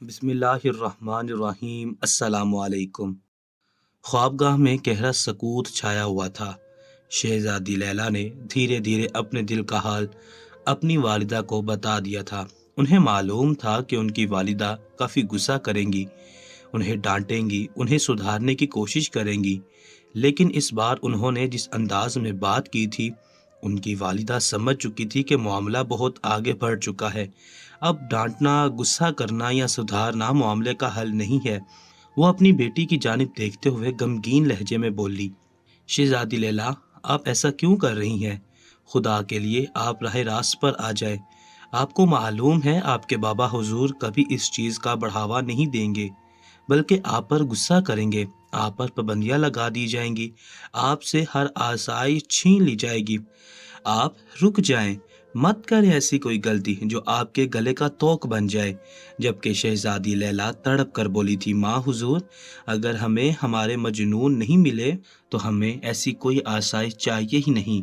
بسم اللہ الرحمن الرحیم۔ السلام علیکم۔ خوابگاہ میں گہرا سکوت چھایا ہوا تھا۔ شہزادی لیلا نے دھیرے دھیرے اپنے دل کا حال اپنی والدہ کو بتا دیا تھا۔ انہیں معلوم تھا کہ ان کی والدہ کافی غصہ کریں گی، انہیں ڈانٹیں گی، انہیں سدھارنے کی کوشش کریں گی، لیکن اس بار انہوں نے جس انداز میں بات کی تھی، ان کی والدہ سمجھ چکی تھی کہ معاملہ بہت آگے بڑھ چکا ہے۔ اب ڈانٹنا، غصہ کرنا یا سدھارنا معاملے کا حل نہیں ہے۔ وہ اپنی بیٹی کی جانب دیکھتے ہوئے غمگین لہجے میں بولی، شہزادی لیلا، آپ ایسا کیوں کر رہی ہیں؟ خدا کے لیے آپ راہ راست پر آ جائیں۔ آپ کو معلوم ہے آپ کے بابا حضور کبھی اس چیز کا بڑھاوا نہیں دیں گے، بلکہ آپ پر غصہ کریں گے، آپ پر پابندیاں لگا دی جائیں گی، آپ سے ہر آسائش چھین لی جائے گی۔ آپ رک جائیں، مت کریں ایسی کوئی غلطی جو آپ کے گلے کا توق بن جائے۔ جبکہ شہزادی لیلا تڑپ کر بولی تھی، ماں حضور، اگر ہمیں ہمارے مجنون نہیں ملے تو ہمیں ایسی کوئی آسائش چاہیے ہی نہیں۔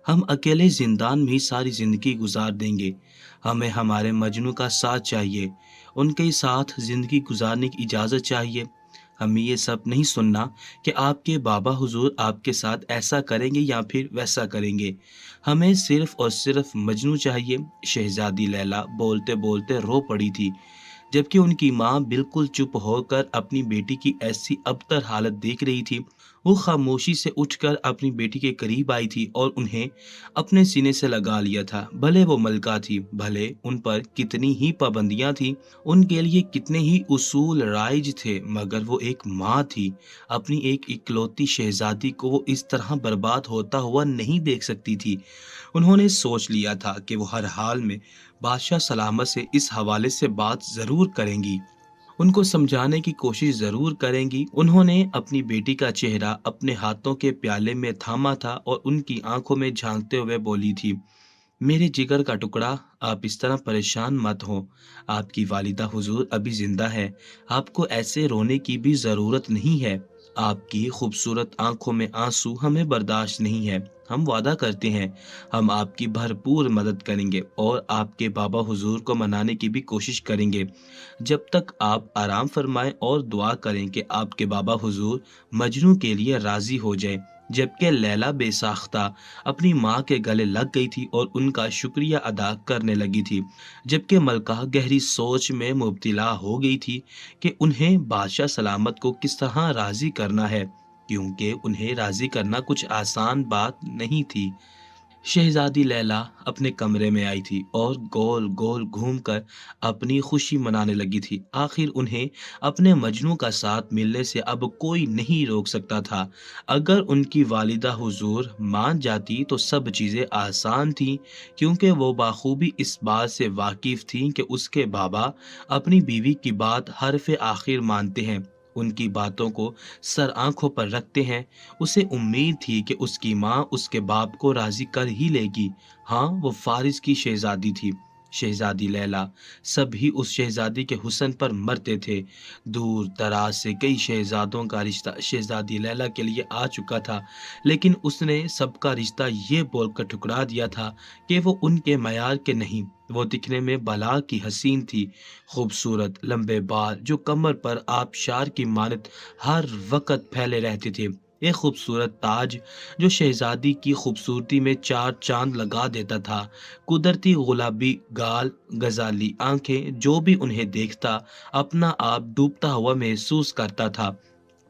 ہم اکیلے زندان میں ہی ساری زندگی گزار دیں گے۔ ہمیں ہمارے مجنون کا ساتھ چاہیے، ان کے ساتھ زندگی گزارنے کی اجازت چاہیے۔ ہمیں یہ سب نہیں سننا کہ آپ کے بابا حضور آپ کے ساتھ ایسا کریں گے یا پھر ویسا کریں گے۔ ہمیں صرف اور صرف مجنوں چاہیے۔ شہزادی لیلا بولتے بولتے رو پڑی تھی، جبکہ ان کی ماں بالکل چپ ہو کر اپنی بیٹی کی ایسی ابتر حالت دیکھ رہی تھی۔ وہ خاموشی سے اٹھ کر اپنی بیٹی کے قریب آئی تھی اور انہیں اپنے سینے سے لگا لیا تھا۔ بھلے وہ ملکہ تھی، بھلے ان پر کتنی ہی پابندیاں تھیں، ان کے لیے کتنے ہی اصول رائج تھے، مگر وہ ایک ماں تھی۔ اپنی ایک اکلوتی شہزادی کو وہ اس طرح برباد ہوتا ہوا نہیں دیکھ سکتی تھی۔ انہوں نے سوچ لیا تھا کہ وہ ہر حال میں بادشاہ سلامت سے اس حوالے سے بات ضرور کریں گی، ان کو سمجھانے کی کوشش ضرور کریں گی۔ انہوں نے اپنی بیٹی کا چہرہ اپنے ہاتھوں کے پیالے میں تھاما تھا اور ان کی آنکھوں میں جھانکتے ہوئے بولی تھی، میرے جگر کا ٹکڑا، آپ اس طرح پریشان مت ہو۔ آپ کی والدہ حضور ابھی زندہ ہے، آپ کو ایسے رونے کی بھی ضرورت نہیں ہے۔ آپ کی خوبصورت آنکھوں میں آنسو ہمیں برداشت نہیں ہے۔ ہم وعدہ کرتے ہیں ہم آپ کی بھرپور مدد کریں گے اور آپ کے بابا حضور کو منانے کی بھی کوشش کریں گے، جب تک آپ آرام فرمائیں اور دعا کریں کہ آپ کے بابا حضور مجنوں کے لیے راضی ہو جائیں۔ جبکہ لیلا بے ساختہ اپنی ماں کے گلے لگ گئی تھی اور ان کا شکریہ ادا کرنے لگی تھی، جبکہ ملکہ گہری سوچ میں مبتلا ہو گئی تھی کہ انہیں بادشاہ سلامت کو کس طرح راضی کرنا ہے، کیونکہ انہیں راضی کرنا کچھ آسان بات نہیں تھی۔ شہزادی لیلا اپنے کمرے میں آئی تھی اور گول گول گھوم کر اپنی خوشی منانے لگی تھی۔ آخر انہیں اپنے مجنوں کا ساتھ ملنے سے اب کوئی نہیں روک سکتا تھا۔ اگر ان کی والدہ حضور مان جاتی تو سب چیزیں آسان تھیں، کیونکہ وہ بخوبی اس بات سے واقف تھیں کہ اس کے بابا اپنی بیوی کی بات حرف آخر مانتے ہیں، ان کی باتوں کو سر آنکھوں پر رکھتے ہیں۔ اسے امید تھی کہ اس کی ماں اس کے باپ کو راضی کر ہی لے گی۔ ہاں، وہ فارس کی شہزادی تھی۔ شہزادی لیلا سبھی اس شہزادی کے حسن پر مرتے تھے۔ دور دراز سے کئی شہزادوں کا رشتہ شہزادی لیلا کے لیے آ چکا تھا، لیکن اس نے سب کا رشتہ یہ بول کر ٹھکرا دیا تھا کہ وہ ان کے معیار کے نہیں۔ وہ دکھنے میں بلا کی حسین تھی، خوبصورت، لمبے بال جو کمر پر آبشار کی مانند ہر وقت پھیلے رہتے تھے، ایک خوبصورت تاج جو شہزادی کی خوبصورتی میں چار چاند لگا دیتا تھا، قدرتی گلابی گال، غزالی آنکھیں، جو بھی انہیں دیکھتا اپنا آپ ڈوبتا ہوا محسوس کرتا تھا،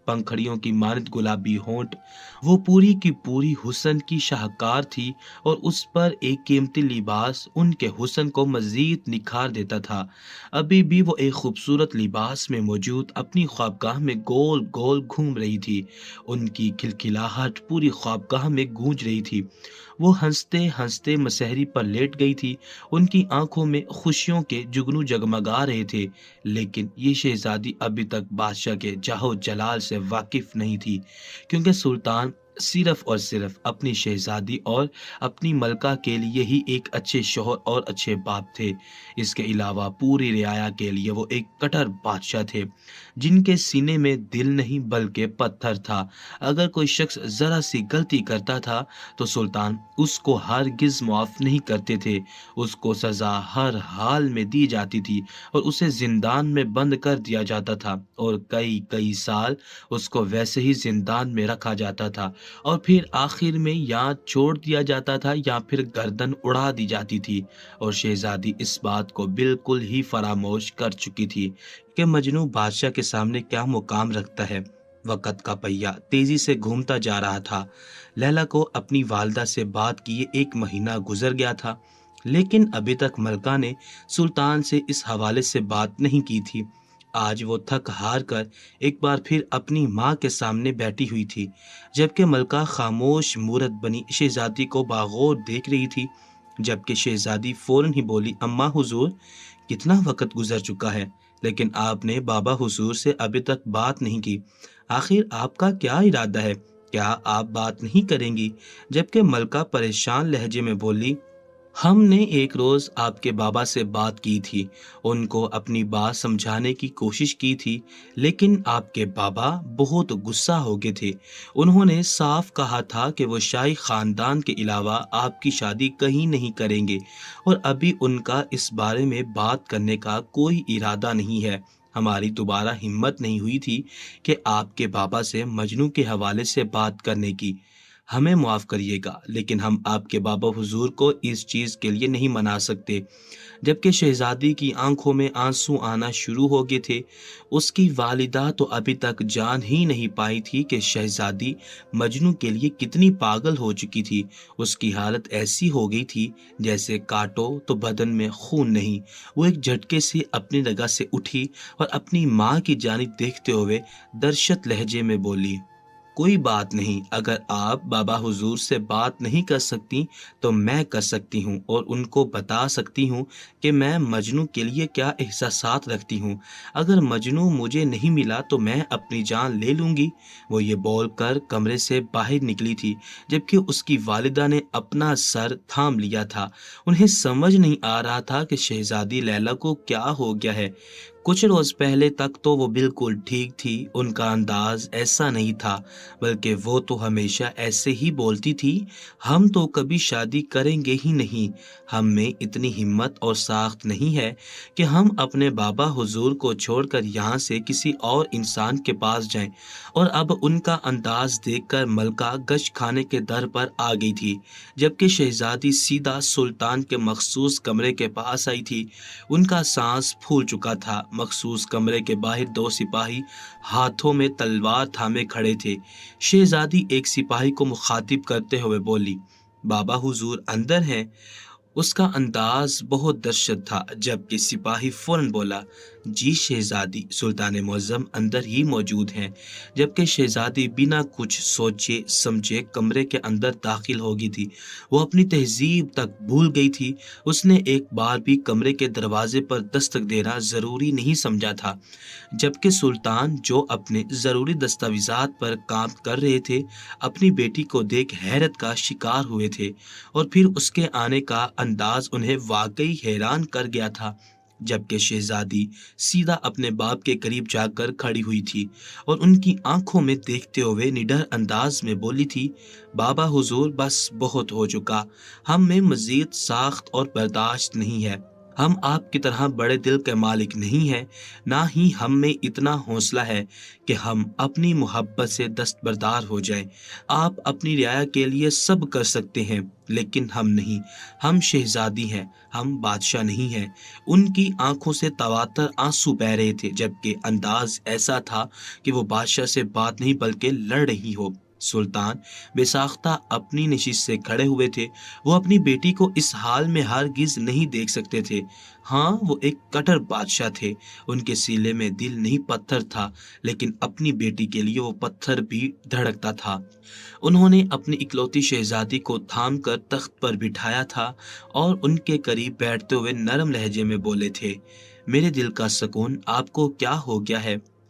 پنکھڑیوں کی مانند گلابی ہونٹ۔ وہ پوری کی پوری حسن کی شاہکار تھی اور اس پر ایک قیمتی لباس ان کے حسن کو مزید نکھار دیتا تھا۔ ابھی بھی وہ ایک خوبصورت لباس میں موجود اپنی خوابگاہ میں گول گول گھوم رہی تھی، ان کی کھلکھلاہٹ پوری خوابگاہ میں گونج رہی تھی۔ وہ ہنستے ہنستے مسہری پر لیٹ گئی تھی، ان کی آنکھوں میں خوشیوں کے جگنو جگمگا رہے تھے، لیکن یہ شہزادی ابھی تک بادشاہ کے جاہ و جلال سے واقف نہیں تھی، کیونکہ سلطان صرف اور صرف اپنی شہزادی اور اپنی ملکہ کے لیے ہی ایک اچھے شوہر اور اچھے باپ تھے۔ اس کے علاوہ پوری رعایا کے لیے وہ ایک کٹر بادشاہ تھے جن کے سینے میں دل نہیں بلکہ پتھر تھا۔ اگر کوئی شخص ذرا سی غلطی کرتا تھا تو سلطان اس کو ہرگز معاف نہیں کرتے تھے۔ اس کو سزا ہر حال میں دی جاتی تھی اور اسے زندان میں بند کر دیا جاتا تھا، اور کئی کئی سال اس کو ویسے ہی زندان میں رکھا جاتا تھا، اور پھر آخر میں یا چھوڑ دیا جاتا تھا یا پھر گردن اڑا دی جاتی تھی۔ اور شہزادی اس بات کو بالکل ہی فراموش کر چکی تھی کہ مجنو بادشاہ کے سامنے کیا مقام رکھتا ہے۔ وقت کا پہیہ تیزی سے گھومتا جا رہا تھا۔ لیلا کو اپنی والدہ سے بات کیے 1 مہینہ گزر گیا تھا، لیکن ابھی تک ملکہ نے سلطان سے اس حوالے سے بات نہیں کی تھی۔ آج وہ تھک ہار کر ایک بار پھر اپنی ماں کے سامنے بیٹھی ہوئی تھی، جبکہ ملکہ خاموش مورت بنی شہزادی کو باغور دیکھ رہی تھی۔ جبکہ شہزادی فوراً ہی بولی، اماں حضور، کتنا وقت گزر چکا ہے، لیکن آپ نے بابا حضور سے ابھی تک بات نہیں کی۔ آخر آپ کا کیا ارادہ ہے؟ کیا آپ بات نہیں کریں گی؟ جبکہ ملکہ پریشان لہجے میں بولی، ہم نے ایک روز آپ کے بابا سے بات کی تھی، ان کو اپنی بات سمجھانے کی کوشش کی تھی، لیکن آپ کے بابا بہت غصہ ہو گئے تھے۔ انہوں نے صاف کہا تھا کہ وہ شاہی خاندان کے علاوہ آپ کی شادی کہیں نہیں کریں گے، اور ابھی ان کا اس بارے میں بات کرنے کا کوئی ارادہ نہیں ہے۔ ہماری دوبارہ ہمت نہیں ہوئی تھی کہ آپ کے بابا سے مجنو کے حوالے سے بات کرنے کی۔ ہمیں معاف کریے گا، لیکن ہم آپ کے بابا حضور کو اس چیز کے لیے نہیں منا سکتے۔ جبکہ شہزادی کی آنکھوں میں آنسو آنا شروع ہو گئے تھے۔ اس کی والدہ تو ابھی تک جان ہی نہیں پائی تھی کہ شہزادی مجنو کے لیے کتنی پاگل ہو چکی تھی۔ اس کی حالت ایسی ہو گئی تھی جیسے کاٹو تو بدن میں خون نہیں۔ وہ ایک جھٹکے سے اپنی جگہ سے اٹھی اور اپنی ماں کی جانب دیکھتے ہوئے درشت لہجے میں بولی، کوئی بات نہیں، اگر آپ بابا حضور سے بات نہیں کر سکتی تو میں کر سکتی ہوں، اور ان کو بتا سکتی ہوں کہ میں مجنو کے لیے کیا احساسات رکھتی ہوں۔ اگر مجنو مجھے نہیں ملا تو میں اپنی جان لے لوں گی۔ وہ یہ بول کر کمرے سے باہر نکلی تھی، جبکہ اس کی والدہ نے اپنا سر تھام لیا تھا۔ انہیں سمجھ نہیں آ رہا تھا کہ شہزادی لیلا کو کیا ہو گیا ہے۔ کچھ روز پہلے تک تو وہ بالکل ٹھیک تھی، ان کا انداز ایسا نہیں تھا، بلکہ وہ تو ہمیشہ ایسے ہی بولتی تھی، ہم تو کبھی شادی کریں گے ہی نہیں، ہم میں اتنی ہمت اور ساخت نہیں ہے کہ ہم اپنے بابا حضور کو چھوڑ کر یہاں سے کسی اور انسان کے پاس جائیں۔ اور اب ان کا انداز دیکھ کر ملکہ گشت خانے کے در پر آ گئی تھی، جبکہ شہزادی سیدھا سلطان کے مخصوص کمرے کے پاس آئی تھی۔ ان کا سانس پھول چکا تھا۔ مخصوص کمرے کے باہر 2 سپاہی ہاتھوں میں تلوار تھامے کھڑے تھے۔ شہزادی ایک سپاہی کو مخاطب کرتے ہوئے بولی، بابا حضور اندر ہیں؟ اس کا انداز بہت درشت تھا، جبکہ سپاہی فوراً بولا، جی شہزادی، سلطان معظم اندر ہی موجود ہیں۔ جبکہ شہزادی بنا کچھ سوچے سمجھے کمرے کے اندر داخل ہو گئی تھی۔ وہ اپنی تہذیب تک بھول گئی تھی۔ اس نے ایک بار بھی کمرے کے دروازے پر دستک دینا ضروری نہیں سمجھا تھا، جبکہ سلطان جو اپنے ضروری دستاویزات پر کام کر رہے تھے، اپنی بیٹی کو دیکھ حیرت کا شکار ہوئے تھے، اور پھر اس کے آنے کا انداز انہیں واقعی حیران کر گیا تھا۔ جبکہ شہزادی سیدھا اپنے باپ کے قریب جا کر کھڑی ہوئی تھی اور ان کی آنکھوں میں دیکھتے ہوئے نڈر انداز میں بولی تھی، بابا حضور، بس بہت ہو چکا، ہم میں مزید ساخت اور برداشت نہیں ہے۔ ہم آپ کی طرح بڑے دل کے مالک نہیں ہیں، نہ ہی ہم میں اتنا حوصلہ ہے کہ ہم اپنی محبت سے دستبردار ہو جائیں۔ آپ اپنی رعایا کے لیے سب کر سکتے ہیں، لیکن ہم نہیں۔ ہم شہزادی ہیں، ہم بادشاہ نہیں ہیں۔ ان کی آنکھوں سے تواتر آنسو بہ رہے تھے، جبکہ انداز ایسا تھا کہ وہ بادشاہ سے بات نہیں بلکہ لڑ رہی ہو۔ سلطان بے ساختہ اپنی نشست سے کھڑے ہوئے تھے۔ وہ اپنی بیٹی کو اس حال میں ہرگز نہیں دیکھ سکتے تھے۔ ہاں، وہ ایک کٹر بادشاہ تھے، ان کے سینے میں دل نہیں پتھر تھا، لیکن اپنی بیٹی کے لیے وہ پتھر بھی دھڑکتا تھا۔ انہوں نے اپنی اکلوتی شہزادی کو تھام کر تخت پر بٹھایا تھا اور ان کے قریب بیٹھتے ہوئے نرم لہجے میں بولے تھے، میرے دل کا سکون، آپ کو کیا ہو گیا ہے؟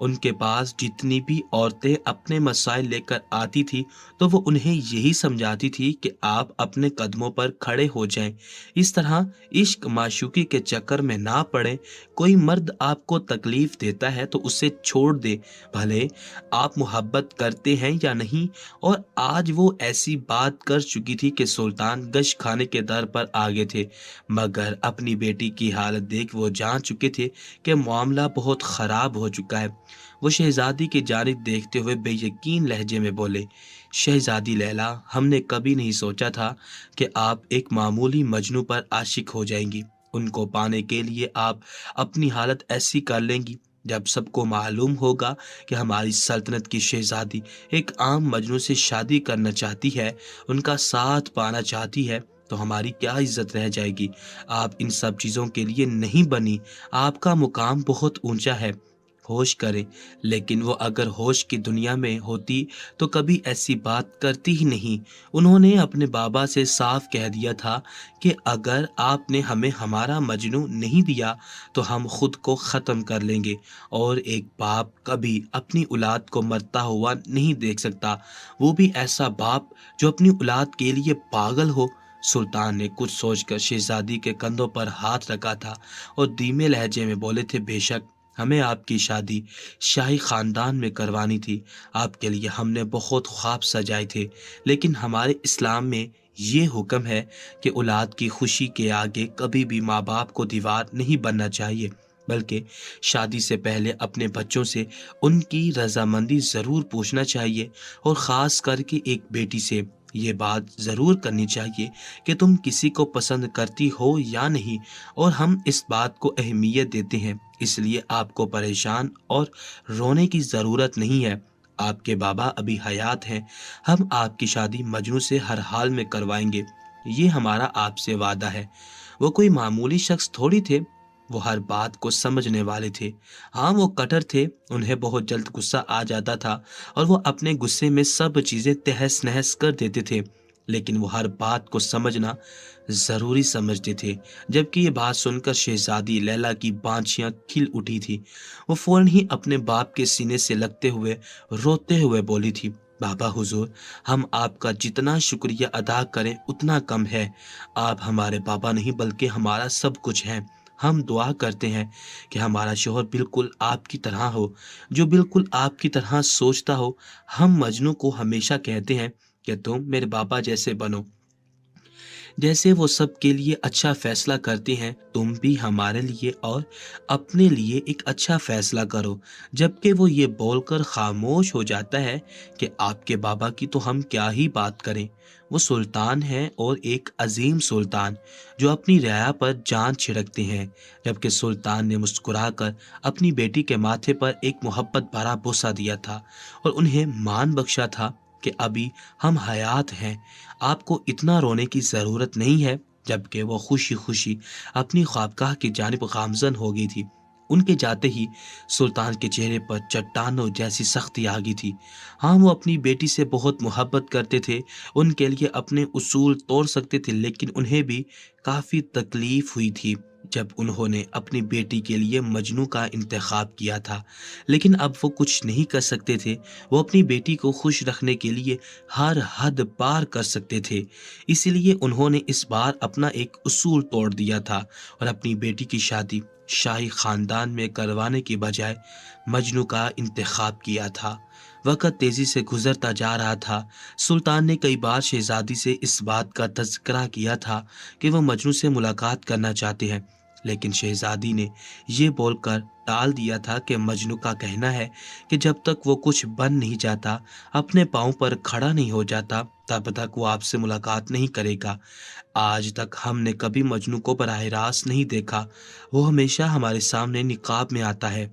ان کے پاس جتنی بھی عورتیں اپنے مسائل لے کر آتی تھی تو وہ انہیں یہی سمجھاتی تھی کہ آپ اپنے قدموں پر کھڑے ہو جائیں، اس طرح عشق معشوقی کے چکر میں نہ پڑیں۔ کوئی مرد آپ کو تکلیف دیتا ہے تو اسے چھوڑ دے، بھلے آپ محبت کرتے ہیں یا نہیں۔ اور آج وہ ایسی بات کر چکی تھی کہ سلطان گش کھانے کے در پر آگے تھے، مگر اپنی بیٹی کی حالت دیکھ وہ جان چکے تھے کہ معاملہ بہت خراب ہو چکا ہے۔ وہ شہزادی کی جانب دیکھتے ہوئے بے یقین لہجے میں بولے، شہزادی لیلا، ہم نے کبھی نہیں سوچا تھا کہ آپ ایک معمولی مجنوں پر عاشق ہو جائیں گی۔ ان کو پانے کے لیے آپ اپنی حالت ایسی کر لیں گی۔ جب سب کو معلوم ہوگا کہ ہماری سلطنت کی شہزادی ایک عام مجنوں سے شادی کرنا چاہتی ہے، ان کا ساتھ پانا چاہتی ہے، تو ہماری کیا عزت رہ جائے گی؟ آپ ان سب چیزوں کے لیے نہیں بنی، آپ کا مقام بہت اونچا ہے، ہوش کریں۔ لیکن وہ اگر ہوش کی دنیا میں ہوتی تو کبھی ایسی بات کرتی ہی نہیں۔ انہوں نے اپنے بابا سے صاف کہہ دیا تھا کہ اگر آپ نے ہمیں ہمارا مجنوں نہیں دیا تو ہم خود کو ختم کر لیں گے، اور ایک باپ کبھی اپنی اولاد کو مرتا ہوا نہیں دیکھ سکتا، وہ بھی ایسا باپ جو اپنی اولاد کے لیے پاگل ہو۔ سلطان نے کچھ سوچ کر شہزادی کے کندھوں پر ہاتھ رکھا تھا اور دھیمے لہجے میں بولے تھے، بے شک ہمیں آپ کی شادی شاہی خاندان میں کروانی تھی، آپ کے لیے ہم نے بہت خواب سجائے تھے، لیکن ہمارے اسلام میں یہ حکم ہے کہ اولاد کی خوشی کے آگے کبھی بھی ماں باپ کو دیوار نہیں بننا چاہیے، بلکہ شادی سے پہلے اپنے بچوں سے ان کی رضامندی ضرور پوچھنا چاہیے، اور خاص کر کے ایک بیٹی سے یہ بات ضرور کرنی چاہیے کہ تم کسی کو پسند کرتی ہو یا نہیں، اور ہم اس بات کو اہمیت دیتے ہیں، اس لیے آپ کو پریشان اور رونے کی ضرورت نہیں ہے۔ آپ کے بابا ابھی حیات ہیں، ہم آپ کی شادی مجنوں سے ہر حال میں کروائیں گے، یہ ہمارا آپ سے وعدہ ہے۔ وہ کوئی معمولی شخص تھوڑی تھے، وہ ہر بات کو سمجھنے والے تھے۔ ہاں، وہ کٹر تھے، انہیں بہت جلد غصہ آ جاتا تھا اور وہ اپنے غصے میں سب چیزیں تہس نہس کر دیتے تھے، لیکن وہ ہر بات کو سمجھنا ضروری سمجھتے تھے۔ جبکہ یہ بات سن کر شہزادی لیلا کی بانچیاں کھل اٹھی تھی، وہ فوراً ہی اپنے باپ کے سینے سے لگتے ہوئے روتے ہوئے بولی تھی، بابا حضور، ہم آپ کا جتنا شکریہ ادا کریں اتنا کم ہے۔ آپ ہمارے بابا نہیں بلکہ ہمارا سب کچھ ہیں۔ ہم دعا کرتے ہیں کہ ہمارا شوہر بالکل آپ کی طرح ہو، جو بالکل آپ کی طرح سوچتا ہو۔ ہم مجنوں کو ہمیشہ کہتے ہیں کہ تم میرے بابا جیسے بنو، جیسے وہ سب کے لیے اچھا فیصلہ کرتے ہیں، تم بھی ہمارے لیے اور اپنے لیے ایک اچھا فیصلہ کرو۔ جبکہ وہ یہ بول کر خاموش ہو جاتا ہے کہ آپ کے بابا کی تو ہم کیا ہی بات کریں، وہ سلطان ہیں، اور ایک عظیم سلطان جو اپنی رعایا پر جان چھڑکتے ہیں۔ جبکہ سلطان نے مسکرا کر اپنی بیٹی کے ماتھے پر ایک محبت بھرا بوسہ دیا تھا اور انہیں مان بخشا تھا کہ ابھی ہم حیات ہیں، آپ کو اتنا رونے کی ضرورت نہیں ہے۔ جبکہ وہ خوشی خوشی اپنی خوابگاہ کی جانب گامزن ہو گئی تھی۔ ان کے جاتے ہی سلطان کے چہرے پر چٹانوں جیسی سختی آ گئی تھی۔ ہاں، وہ اپنی بیٹی سے بہت محبت کرتے تھے، ان کے لیے اپنے اصول توڑ سکتے تھے، لیکن انہیں بھی کافی تکلیف ہوئی تھی جب انہوں نے اپنی بیٹی کے لیے مجنوں کا انتخاب کیا تھا، لیکن اب وہ کچھ نہیں کر سکتے تھے۔ وہ اپنی بیٹی کو خوش رکھنے کے لیے ہر حد پار کر سکتے تھے، اسی لیے انہوں نے اس بار اپنا ایک اصول توڑ دیا تھا اور اپنی بیٹی کی شادی شاہی خاندان میں کروانے کی بجائے مجنوں کا انتخاب کیا تھا۔ وقت تیزی سے گزرتا جا رہا تھا۔ سلطان نے کئی بار شہزادی سے اس بات کا تذکرہ کیا تھا کہ وہ مجنوں سے ملاقات کرنا چاہتے ہیں، لیکن شہزادی نے یہ بول کر ٹال دیا تھا کہ مجنوں کا کہنا ہے کہ جب تک وہ کچھ بن نہیں جاتا، اپنے پاؤں پر کھڑا نہیں ہو جاتا، تب تک وہ آپ سے ملاقات نہیں کرے گا۔ آج تک ہم نے کبھی مجنوں کو براہ راست نہیں دیکھا، وہ ہمیشہ ہمارے سامنے نقاب میں آتا ہے۔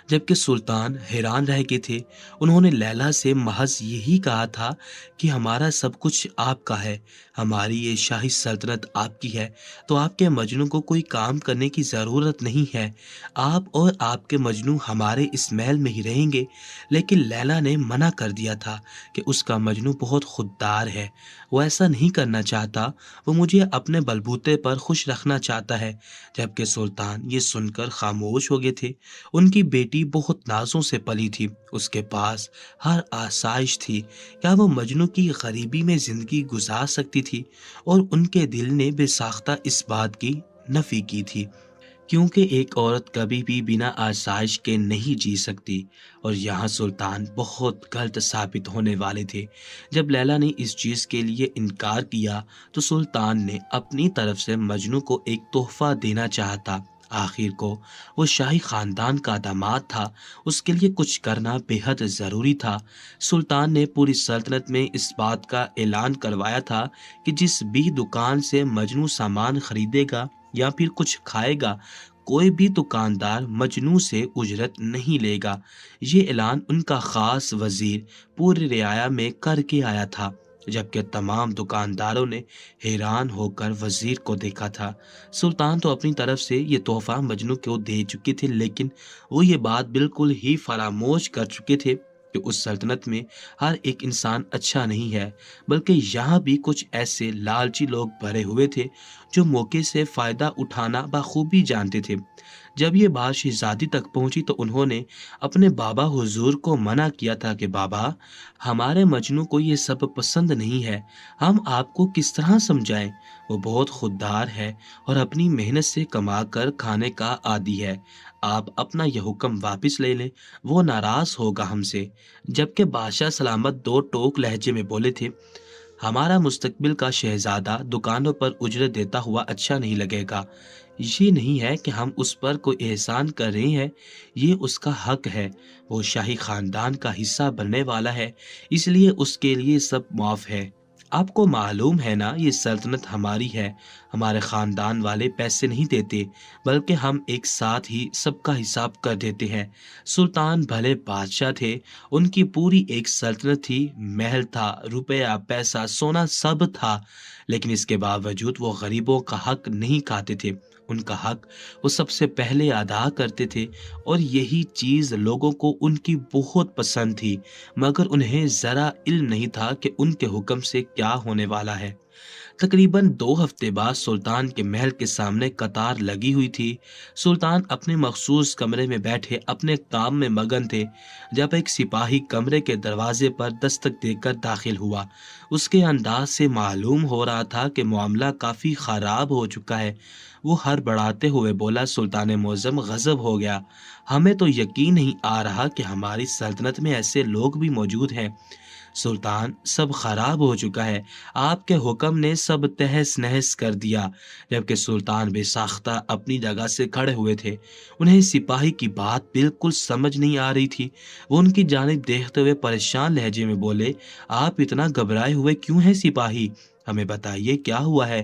جبکہ سلطان حیران رہ گئے تھے۔ انہوں نے لیلا سے محض یہی کہا تھا کہ ہمارا سب کچھ آپ کا ہے، ہماری یہ شاہی سلطنت آپ کی ہے، تو آپ کے مجنوں کو کوئی کام کرنے کی ضرورت نہیں ہے۔ آپ اور آپ کے مجنو ہمارے اس محل میں ہی رہیں گے، لیکن لیلا نے منع کر دیا تھا کہ اس کا مجنو بہت خوددار ہے، وہ ایسا نہیں کرنا چاہتا، وہ مجھے اپنے بلبوتے پر خوش رکھنا چاہتا ہے۔ جبکہ سلطان یہ سن کر خاموش ہو گئے تھے۔ ان کی بیٹی بہت نازوں سے پلی تھی، اس کے پاس ہر آسائش تھی، کیا وہ مجنو کی غریبی میں زندگی گزار سکتی تھی؟ اور ان کے دل نے بے ساختہ اس بات کی نفی کی تھی، کیونکہ ایک عورت کبھی بھی بنا آسائش کے نہیں جی سکتی۔ اور یہاں سلطان بہت غلط ثابت ہونے والے تھے۔ جب لیلا نے اس چیز کے لیے انکار کیا تو سلطان نے اپنی طرف سے مجنو کو ایک تحفہ دینا چاہا تھا۔ آخر کو وہ شاہی خاندان کا داماد تھا، اس کے لیے کچھ کرنا بے حد ضروری تھا۔ سلطان نے پوری سلطنت میں اس بات کا اعلان کروایا تھا کہ جس بھی دکان سے مجنو سامان خریدے گا یا پھر کچھ کھائے گا، کوئی بھی دکاندار مجنو سے اجرت نہیں لے گا۔ یہ اعلان ان کا خاص وزیر پوری رعایا میں کر کے آیا تھا۔ جبکہ تمام دکانداروں نے حیران ہو کر وزیر کو دیکھا تھا۔ سلطان تو اپنی طرف سے یہ تحفہ مجنو کو دے چکے تھے، لیکن وہ یہ بات بالکل ہی فراموش کر چکے تھے کہ اس سلطنت میں ہر ایک انسان اچھا نہیں ہے، بلکہ یہاں بھی کچھ ایسے لالچی لوگ بھرے ہوئے تھے جو موقع سے فائدہ اٹھانا بخوبی جانتے تھے۔ جب یہ بات شہزادی تک پہنچی تو انہوں نے اپنے بابا حضور کو منع کیا تھا کہ بابا، ہمارے مجنو کو یہ سب پسند نہیں ہے، ہم آپ کو کس طرح سمجھائیں؟ وہ بہت خوددار ہے اور اپنی محنت سے کما کر کھانے کا عادی ہے۔ آپ اپنا یہ حکم واپس لے لیں، وہ ناراض ہوگا ہم سے۔ جبکہ بادشاہ سلامت دو ٹوک لہجے میں بولے تھے، ہمارا مستقبل کا شہزادہ دکانوں پر اجرت دیتا ہوا اچھا نہیں لگے گا۔ یہ نہیں ہے کہ ہم اس پر کوئی احسان کر رہے ہیں، یہ اس کا حق ہے، وہ شاہی خاندان کا حصہ بننے والا ہے، اس لیے اس کے لیے سب معاف ہے۔ آپ کو معلوم ہے نا، یہ سلطنت ہماری ہے، ہمارے خاندان والے پیسے نہیں دیتے، بلکہ ہم ایک ساتھ ہی سب کا حساب کر دیتے ہیں۔ سلطان بھلے بادشاہ تھے، ان کی پوری ایک سلطنت تھی، محل تھا، روپیہ پیسہ سونا سب تھا، لیکن اس کے باوجود وہ غریبوں کا حق نہیں کھاتے تھے۔ ان کا حق وہ سب سے پہلے ادا کرتے تھے، اور یہی چیز لوگوں کو ان کی بہت پسند تھی، مگر انہیں ذرا علم نہیں تھا کہ ان کے حکم سے کیا ہونے والا ہے۔ تقریباً 2 ہفتے بعد سلطان کے محل کے سامنے قطار لگی ہوئی تھی۔ سلطان اپنے مخصوص کمرے میں بیٹھے اپنے کام میں مگن تھے جب ایک سپاہی کمرے کے دروازے پر دستک دے کر داخل ہوا۔ اس کے انداز سے معلوم ہو رہا تھا کہ معاملہ کافی خراب ہو چکا ہے۔ وہ ہڑبڑاتے ہوئے بولا، سلطان معظم، غضب ہو گیا، ہمیں تو یقین نہیں آ رہا کہ ہماری سلطنت میں ایسے لوگ بھی موجود ہیں۔ سلطان، سب خراب ہو چکا ہے، آپ کے حکم نے سب تہس نہس کر دیا۔ جبکہ سلطان بے ساختہ اپنی جگہ سے کھڑے ہوئے تھے، انہیں سپاہی کی بات بالکل سمجھ نہیں آ رہی تھی۔ وہ ان کی جانب دیکھتے ہوئے پریشان لہجے میں بولے، آپ اتنا گھبرائے ہوئے کیوں ہیں سپاہی؟ ہمیں بتائیے کیا ہوا ہے،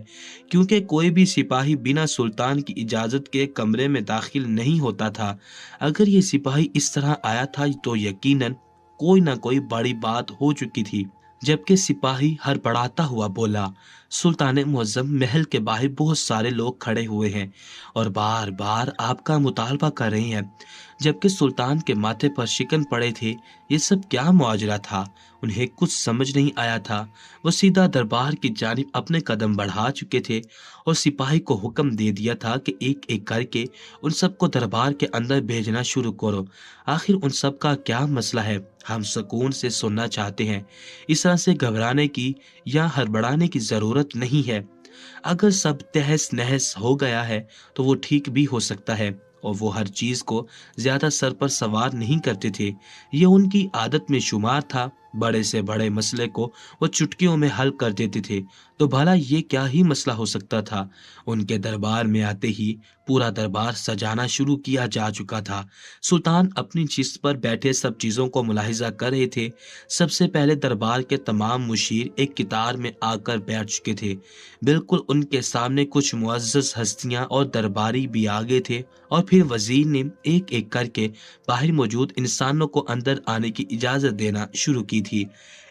کیونکہ کوئی بھی سپاہی بنا سلطان کی اجازت کے کمرے میں داخل نہیں ہوتا تھا۔ اگر یہ سپاہی اس طرح آیا تھا تو یقیناً کوئی نہ کوئی بڑی بات ہو چکی تھی۔ جبکہ سپاہی ہڑبڑاتا ہوا بولا، سلطان معظم، محل کے باہر بہت سارے لوگ کھڑے ہوئے ہیں اور بار بار آپ کا مطالبہ کر رہے ہیں۔ جبکہ سلطان کے ماتھے پر شکن پڑے تھے۔ یہ سب کیا ماجرا تھا؟ انہیں کچھ سمجھ نہیں آیا تھا۔ وہ سیدھا دربار کی جانب اپنے قدم بڑھا چکے تھے اور سپاہی کو حکم دے دیا تھا کہ ایک ایک کر کے ان سب کو دربار کے اندر بھیجنا شروع کرو۔ آخر ان سب کا کیا مسئلہ ہے؟ ہم سکون سے سننا چاہتے ہیں۔ اس طرح سے گھبرانے کی یا ہڑبڑانے کی ضرورت نہیں ہے۔ اگر سب تہس نہس ہو گیا ہے تو وہ ٹھیک بھی ہو سکتا ہے، اور وہ ہر چیز کو زیادہ سر پر سوار نہیں کرتے تھے، یہ ان کی عادت میں شمار تھا۔ بڑے سے بڑے مسئلے کو وہ چٹکیوں میں حل کر دیتے تھے، تو بھلا یہ کیا ہی مسئلہ ہو سکتا تھا؟ ان کے دربار میں آتے ہی پورا دربار سجانا شروع کیا جا چکا تھا۔ سلطان اپنی نشست پر بیٹھے سب چیزوں کو ملاحظہ کر رہے تھے۔ سب سے پہلے دربار کے تمام مشیر ایک قطار میں آ کر بیٹھ چکے تھے۔ بالکل ان کے سامنے کچھ معزز ہستیاں اور درباری بھی آگے تھے، اور پھر وزیر نے ایک ایک کر کے باہر موجود انسانوں کو اندر آنے کی اجازت دینا شروع کی تھی۔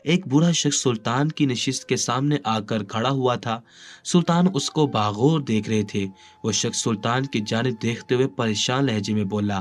ایک بوڑھا شخص سلطان کی نشست کے سامنے آ کر کھڑا ہوا تھا۔ سلطان اس کو باغور دیکھ رہے تھے۔ وہ شخص سلطان کی جانب دیکھتے ہوئے پریشان لہجے میں بولا،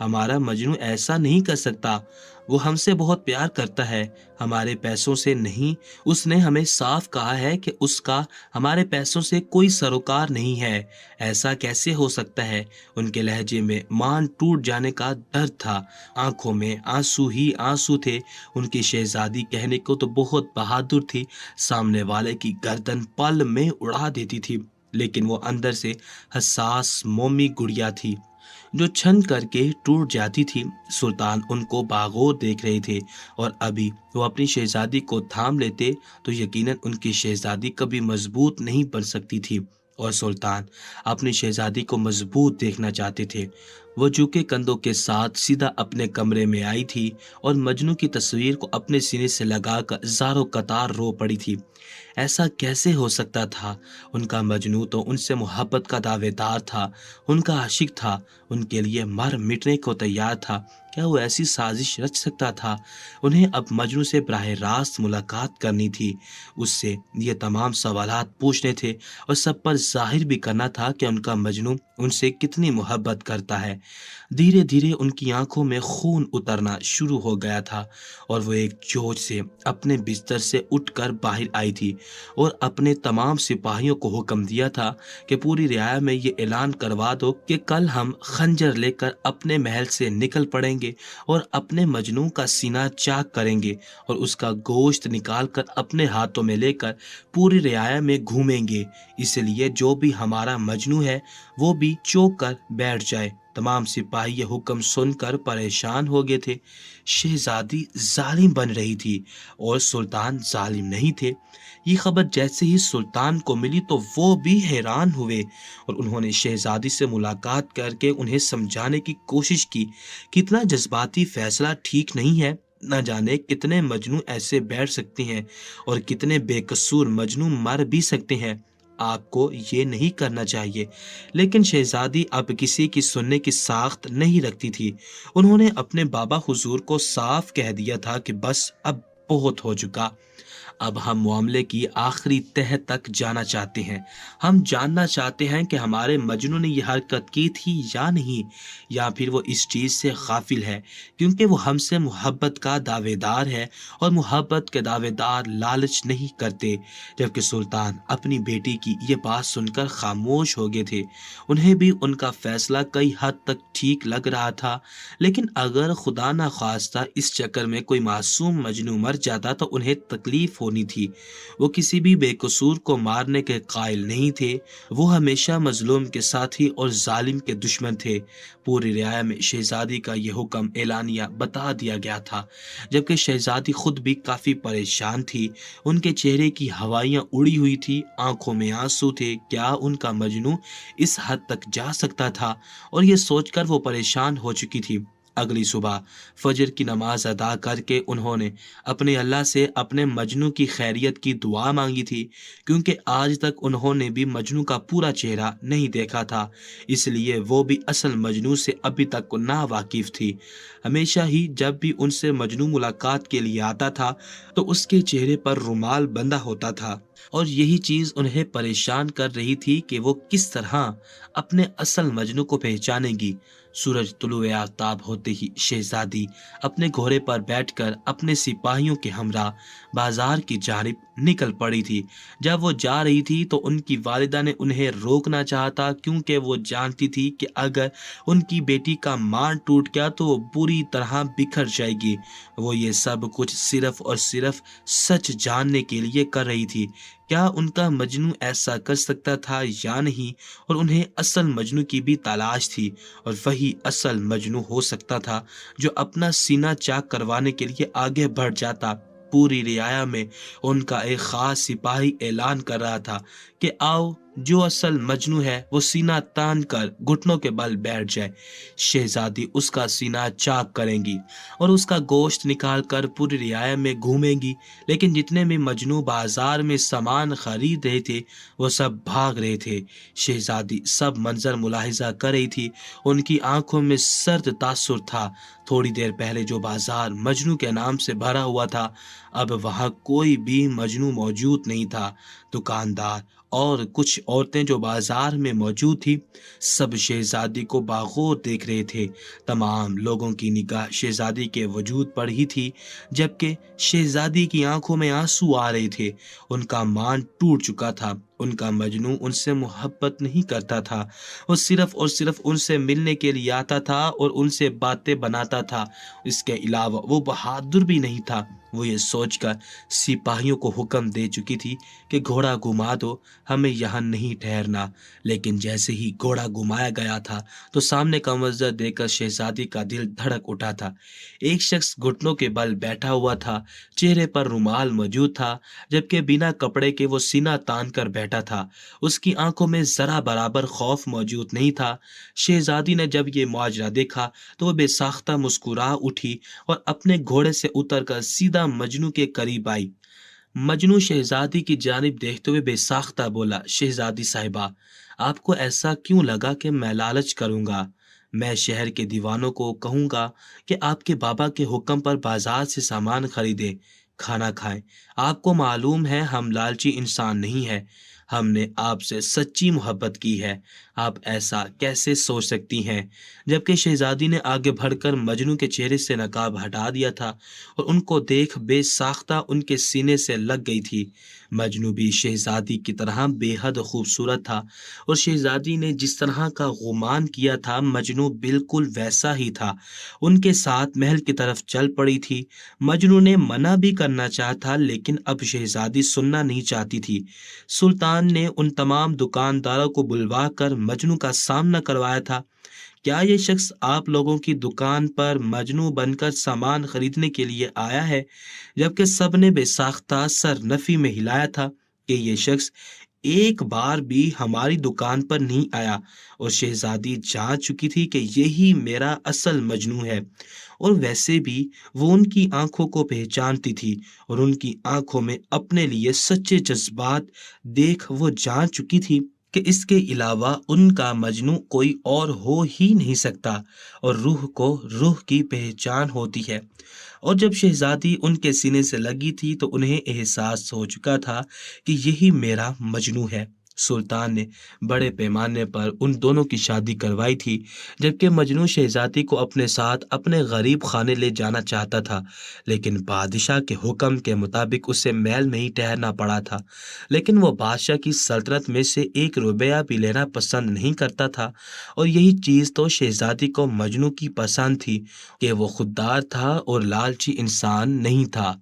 ہمارا مجنو ایسا نہیں کر سکتا، وہ ہم سے بہت پیار کرتا ہے، ہمارے پیسوں سے نہیں۔ اس نے ہمیں صاف کہا ہے کہ اس کا ہمارے پیسوں سے کوئی سروکار نہیں ہے۔ ایسا کیسے ہو سکتا ہے؟ ان کے لہجے میں مان ٹوٹ جانے کا درد تھا، آنکھوں میں آنسو ہی آنسو تھے۔ ان کی شہزادی کہنے کو تو بہت بہادر تھی، سامنے والے کی گردن پل میں اڑا دیتی تھی، لیکن وہ اندر سے حساس مومی گڑیا تھی جو چھن کر کے ٹوٹ جاتی تھی۔ سلطان ان کو باغور دیکھ رہے تھے، اور ابھی وہ اپنی شہزادی کو تھام لیتے تو یقیناً ان کی شہزادی کبھی مضبوط نہیں بن سکتی تھی، اور سلطان اپنی شہزادی کو مضبوط دیکھنا چاہتے تھے۔ وہ جھکے کندھوں کے ساتھ سیدھا اپنے کمرے میں آئی تھی اور مجنو کی تصویر کو اپنے سینے سے لگا کر زاروں قطار رو پڑی تھی۔ ایسا کیسے ہو سکتا تھا؟ ان کا مجنو تو ان سے محبت کا دعوے دار تھا، ان کا عاشق تھا، ان کے لیے مر مٹنے کو تیار تھا۔ کیا وہ ایسی سازش رچ سکتا تھا؟ انہیں اب مجنو سے براہ راست ملاقات کرنی تھی، اس سے یہ تمام سوالات پوچھنے تھے، اور سب پر ظاہر بھی کرنا تھا کہ ان کا مجنو ان سے کتنی محبت کرتا ہے۔ دھیرے دھیرے ان کی آنکھوں میں خون اترنا شروع ہو گیا تھا، اور وہ ایک جوش سے اپنے بستر سے اٹھ کر باہر آئی تھی اور اپنے تمام سپاہیوں کو حکم دیا تھا کہ پوری رعایا میں یہ اعلان کروا دو کہ کل ہم خنجر لے کر اپنے محل سے نکل پڑیں گے اور اپنے مجنو کا سینہ چاک کریں گے، اور اس کا گوشت نکال کر اپنے ہاتھوں میں لے کر پوری رعایا میں گھومیں گے، اس لیے جو بھی ہمارا مجنو ہے وہ بھی چوک کر بیٹھ جائے۔ تمام سپاہی یہ حکم سن کر پریشان ہو گئے تھے۔ شہزادی ظالم بن رہی تھی اور سلطان ظالم نہیں تھے۔ یہ خبر جیسے ہی سلطان کو ملی تو وہ بھی حیران ہوئے، اور انہوں نے شہزادی سے ملاقات کر کے انہیں سمجھانے کی کوشش کی کہ اتنا جذباتی فیصلہ ٹھیک نہیں ہے۔ نہ جانے کتنے مجنو ایسے بیٹھ سکتے ہیں اور کتنے بے قصور مجنو مر بھی سکتے ہیں۔ آپ کو یہ نہیں کرنا چاہیے۔ لیکن شہزادی اب کسی کی سننے کی ساخت نہیں رکھتی تھی۔ انہوں نے اپنے بابا حضور کو صاف کہہ دیا تھا کہ بس اب بہت ہو چکا، اب ہم معاملے کی آخری تہہ تک جانا چاہتے ہیں۔ ہم جاننا چاہتے ہیں کہ ہمارے مجنو نے یہ حرکت کی تھی یا نہیں، یا پھر وہ اس چیز سے غافل ہے، کیونکہ وہ ہم سے محبت کا دعوے دار ہے، اور محبت کے دعوے دار لالچ نہیں کرتے۔ جبکہ سلطان اپنی بیٹی کی یہ بات سن کر خاموش ہو گئے تھے۔ انہیں بھی ان کا فیصلہ کئی حد تک ٹھیک لگ رہا تھا، لیکن اگر خدا نہ خواستہ اس چکر میں کوئی معصوم مجنو مر جاتا تو انہیں تکلیف ہونی تھی۔ وہ کسی بھی بے قصور کو مارنے کے قائل نہیں تھے، وہ ہمیشہ مظلوم کے ساتھی اور ظالم کے دشمن تھے۔ پوری رعایا میں شہزادی کا یہ حکم اعلانیہ بتا دیا گیا تھا، جبکہ شہزادی خود بھی کافی پریشان تھی۔ ان کے چہرے کی ہوائیاں اڑی ہوئی تھی، آنکھوں میں آنسو تھے۔ کیا ان کا مجنو اس حد تک جا سکتا تھا؟ اور یہ سوچ کر وہ پریشان ہو چکی تھی۔ اگلی صبح فجر کی نماز ادا کر کے انہوں نے اپنے اللہ سے اپنے مجنو کی خیریت کی دعا مانگی تھی، کیونکہ آج تک انہوں نے بھی مجنو کا پورا چہرہ نہیں دیکھا تھا، اس لیے وہ بھی اصل مجنو سے ابھی تک نا واقف تھی۔ ہمیشہ ہی جب بھی ان سے مجنو ملاقات کے لیے آتا تھا تو اس کے چہرے پر رومال بندھا ہوتا تھا، اور یہی چیز انہیں پریشان کر رہی تھی کہ وہ کس طرح اپنے اصل مجنو کو پہچانے گی۔ سورج طلوع آفتاب ہوتے ہی شہزادی اپنے گھوڑے پر بیٹھ کر اپنے سپاہیوں کے ہمراہ بازار کی جانب نکل پڑی تھی۔ جب وہ جا رہی تھی تو ان کی والدہ نے انہیں روکنا چاہا تھا، کیونکہ وہ جانتی تھی کہ اگر ان کی بیٹی کا مان ٹوٹ گیا تو وہ بری طرح بکھر جائے گی۔ وہ یہ سب کچھ صرف اور صرف سچ جاننے کے لیے کر رہی تھی، کیا ان کا مجنو ایسا کر سکتا تھا یا نہیں، اور انہیں اصل مجنو کی بھی تلاش تھی، اور وہی اصل مجنو ہو سکتا تھا جو اپنا سینہ چاک کروانے کے لیے آگے بڑھ جاتا۔ پوری رعایا میں ان کا ایک خاص سپاہی اعلان کر رہا تھا کہ آؤ، جو اصل مجنو ہے وہ سینہ تان کر گھٹنوں کے بل بیٹھ جائے۔ شہزادی اس کا سینہ چاک کریں گی اور اس کا گوشت نکال کر پوری رعایا میں گھومیں گی، لیکن جتنے بھی مجنو بازار میں سامان خرید رہے تھے وہ سب بھاگ رہے تھے۔ شہزادی سب منظر ملاحظہ کر رہی تھی، ان کی آنکھوں میں سرد تاثر تھا۔ تھوڑی دیر پہلے جو بازار مجنو کے نام سے بھرا ہوا تھا، اب وہاں کوئی بھی مجنو موجود نہیں تھا۔ دکاندار اور کچھ عورتیں جو بازار میں موجود تھی سب شہزادی کو باغور دیکھ رہے تھے۔ تمام لوگوں کی نگاہ شہزادی کے وجود پر ہی تھی، جبکہ شہزادی کی آنکھوں میں آنسو آ رہے تھے۔ ان کا مان ٹوٹ چکا تھا۔ ان کا مجنو ان سے محبت نہیں کرتا تھا، وہ صرف اور صرف ان سے ملنے کے لیے آتا تھا اور ان سے باتیں بناتا تھا۔ اس کے علاوہ وہ بہادر بھی نہیں تھا۔ وہ یہ سوچ کر سپاہیوں کو حکم دے چکی تھی کہ گھوڑا گھما دو، ہمیں یہاں نہیں ٹھہرنا۔ لیکن جیسے ہی گھوڑا گھمایا گیا تھا تو سامنے کا منظر دیکھ کر شہزادی کا دل دھڑک اٹھا تھا۔ ایک شخص گھٹنوں کے بل بیٹھا ہوا تھا، چہرے پر رومال موجود تھا، جبکہ بنا کپڑے کے وہ سینہ تان کر بیٹھا تھا۔ اس کی آنکھوں میں ذرا برابر خوف موجود نہیں تھا۔ شہزادی نے جب یہ معجزہ دیکھا تو وہ بے ساختہ مسکرا اٹھی اور اپنے گھوڑے سے اتر کر سیدھا مجنو کے قریب آئی۔ مجنو شہزادی کی جانب دیکھتے ہوئے بے ساختہ بولا، شہزادی صاحبہ، آپ کو ایسا کیوں لگا کہ میں لالچ کروں گا؟ میں شہر کے دیوانوں کو کہوں گا کہ آپ کے بابا کے حکم پر بازار سے سامان خریدیں، کھانا کھائیں۔ آپ کو معلوم ہے ہم لالچی انسان نہیں ہیں، ہم نے آپ سے سچی محبت کی ہے، آپ ایسا کیسے سوچ سکتی ہیں؟ جبکہ شہزادی نے آگے بڑھ کر مجنو کے چہرے سے نقاب ہٹا دیا تھا اور ان کو دیکھ بے ساختہ ان کے سینے سے لگ گئی تھی۔ مجنو بھی شہزادی کی طرح بے حد خوبصورت تھا اور شہزادی نے جس طرح کا گمان کیا تھا مجنو بالکل ویسا ہی تھا۔ ان کے ساتھ محل کی طرف چل پڑی تھی۔ مجنو نے منع بھی کرنا چاہا تھا لیکن اب شہزادی سننا نہیں چاہتی تھی۔ سلطان نے ان تمام دکانداروں کو بلوا کر مجنو کا سامنا کروایا تھا۔ کیا یہ شخص آپ لوگوں کی دکان پر مجنو بن کر سامان خریدنے کے لیے آیا ہے؟ جبکہ سب نے بے ساختہ سر نفی میں ہلایا تھا کہ یہ شخص ایک بار بھی ہماری دکان پر نہیں آیا، اور شہزادی جان چکی تھی کہ یہی میرا اصل مجنو ہے، اور ویسے بھی وہ ان کی آنکھوں کو پہچانتی تھی اور ان کی آنکھوں میں اپنے لیے سچے جذبات دیکھ وہ جان چکی تھی کہ اس کے علاوہ ان کا مجنو کوئی اور ہو ہی نہیں سکتا، اور روح کو روح کی پہچان ہوتی ہے۔ اور جب شہزادی ان کے سینے سے لگی تھی تو انہیں احساس ہو چکا تھا کہ یہی میرا مجنو ہے۔ سلطان نے بڑے پیمانے پر ان دونوں کی شادی کروائی تھی، جبکہ مجنو شہزادی کو اپنے ساتھ اپنے غریب خانے لے جانا چاہتا تھا، لیکن بادشاہ کے حکم کے مطابق اسے محل میں ہی ٹھہرنا پڑا تھا۔ لیکن وہ بادشاہ کی سلطنت میں سے ایک روپیہ بھی لینا پسند نہیں کرتا تھا، اور یہی چیز تو شہزادی کو مجنو کی پسند تھی کہ وہ خوددار تھا اور لالچی انسان نہیں تھا۔